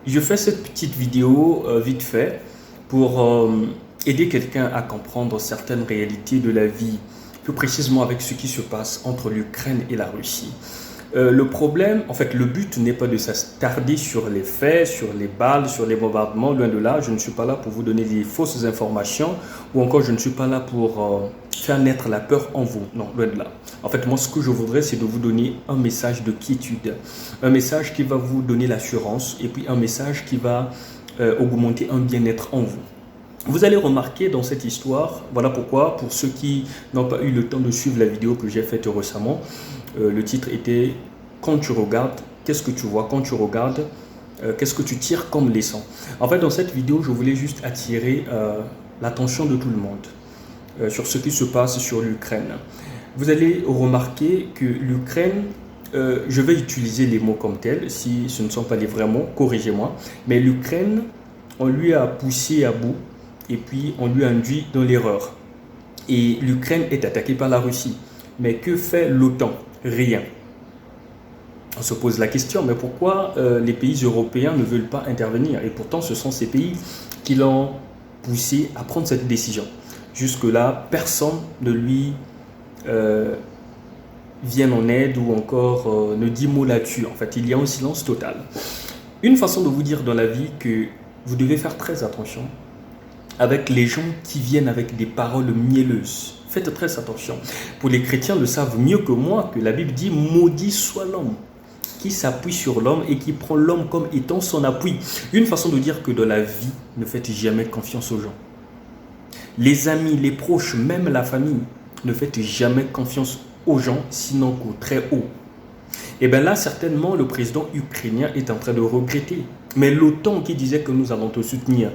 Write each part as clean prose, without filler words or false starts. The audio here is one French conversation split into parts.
Je fais cette petite vidéo vite fait pour aider quelqu'un à comprendre certaines réalités de la vie, plus précisément avec ce qui se passe entre l'Ukraine et la Russie. Le problème, en fait, le but n'est pas de s'attarder sur les faits, sur les balles, sur les bombardements, loin de là. Je ne suis pas là pour vous donner des fausses informations ou encore je ne suis pas là pour faire naître la peur en vous. Non, loin de là. En fait, moi, ce que je voudrais, c'est de vous donner un message de quiétude, un message qui va vous donner l'assurance et puis un message qui va augmenter un bien-être en vous. Vous allez remarquer dans cette histoire, voilà pourquoi, pour ceux qui n'ont pas eu le temps de suivre la vidéo que j'ai faite récemment, le titre était « Quand tu regardes, qu'est-ce que tu vois? Quand tu regardes, qu'est-ce que tu tires comme leçon ?» En fait, dans cette vidéo, je voulais juste attirer l'attention de tout le monde sur ce qui se passe sur l'Ukraine. Vous allez remarquer que l'Ukraine, je vais utiliser les mots comme tels, si ce ne sont pas les vrais mots, corrigez-moi, mais l'Ukraine, on lui a poussé à bout et puis on lui a induit dans l'erreur. Et l'Ukraine est attaquée par la Russie. Mais que fait l'OTAN? Rien. On se pose la question, mais pourquoi les pays européens ne veulent pas intervenir? Et pourtant, ce sont ces pays qui l'ont poussé à prendre cette décision. Jusque-là, personne ne lui vient en aide ou encore ne dit mot là-dessus. En fait, il y a un silence total. Une façon de vous dire dans la vie que vous devez faire très attention avec les gens qui viennent avec des paroles mielleuses. Faites très attention. Pour les chrétiens le savent mieux que moi que la Bible dit « Maudit soit l'homme qui s'appuie sur l'homme et qui prend l'homme comme étant son appui ». Une façon de dire que dans la vie, ne faites jamais confiance aux gens. Les amis, les proches, même la famille, ne faites jamais confiance aux gens, sinon qu'au très haut. Et bien là, certainement, le président ukrainien est en train de regretter. Mais l'OTAN qui disait que nous allons te soutenir,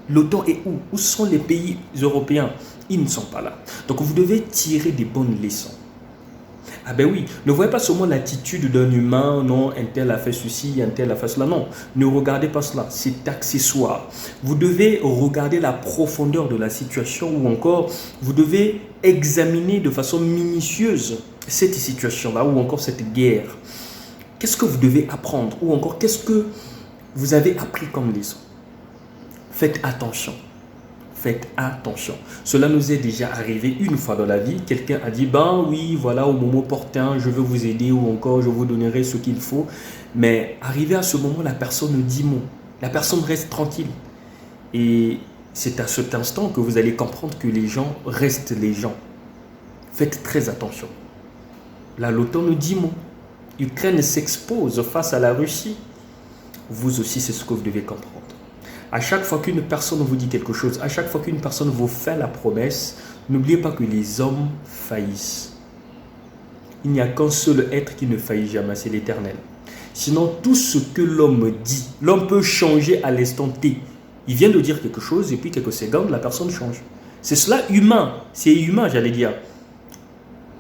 l'OTAN est où? Où sont les pays européens? Ils ne sont pas là. Donc vous devez tirer des bonnes leçons. Ah ben oui, ne voyez pas seulement l'attitude d'un humain, non, un tel a fait ceci, un tel a fait cela. Non, ne regardez pas cela, c'est accessoire. Vous devez regarder la profondeur de la situation ou encore vous devez examiner de façon minutieuse cette situation-là ou encore cette guerre. Qu'est-ce que vous devez apprendre ou encore qu'est-ce que vous avez appris comme leçon? Faites attention. Faites attention. Cela nous est déjà arrivé une fois dans la vie. Quelqu'un a dit, ben oui, voilà, au moment opportun, je veux vous aider ou encore je vous donnerai ce qu'il faut. Mais arrivé à ce moment, la personne ne dit mot. La personne reste tranquille. Et c'est à cet instant que vous allez comprendre que les gens restent les gens. Faites très attention. Là, l'OTAN ne dit mot. L'Ukraine s'expose face à la Russie. Vous aussi, c'est ce que vous devez comprendre. À chaque fois qu'une personne vous dit quelque chose, à chaque fois qu'une personne vous fait la promesse, n'oubliez pas que les hommes faillissent. Il n'y a qu'un seul être qui ne faillit jamais, c'est l'Éternel. Sinon, tout ce que l'homme dit, l'homme peut changer à l'instant T. Il vient de dire quelque chose et puis quelques secondes, la personne change. C'est cela humain, c'est humain j'allais dire.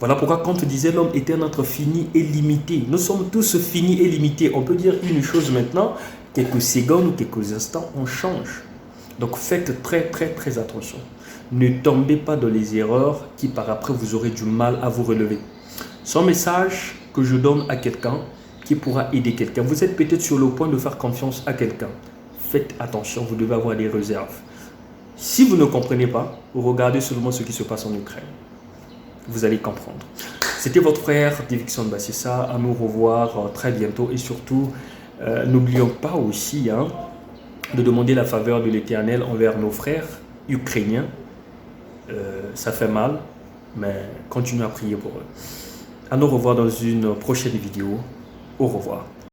Voilà pourquoi quand on disait l'homme était un être fini et limité. Nous sommes tous finis et limités. On peut dire une chose maintenant, quelques secondes ou quelques instants, on change. Donc faites très attention. Ne tombez pas dans les erreurs qui par après vous aurez du mal à vous relever. C'est un message que je donne à quelqu'un qui pourra aider quelqu'un. Vous êtes peut-être sur le point de faire confiance à quelqu'un. Faites attention, vous devez avoir des réserves. Si vous ne comprenez pas, regardez seulement ce qui se passe en Ukraine. Vous allez comprendre. C'était votre frère Divixon Bassissa. À nous revoir très bientôt et surtout, n'oublions pas aussi de demander la faveur de l'Éternel envers nos frères ukrainiens. Ça fait mal, mais continuez à prier pour eux. À nous revoir dans une prochaine vidéo. Au revoir.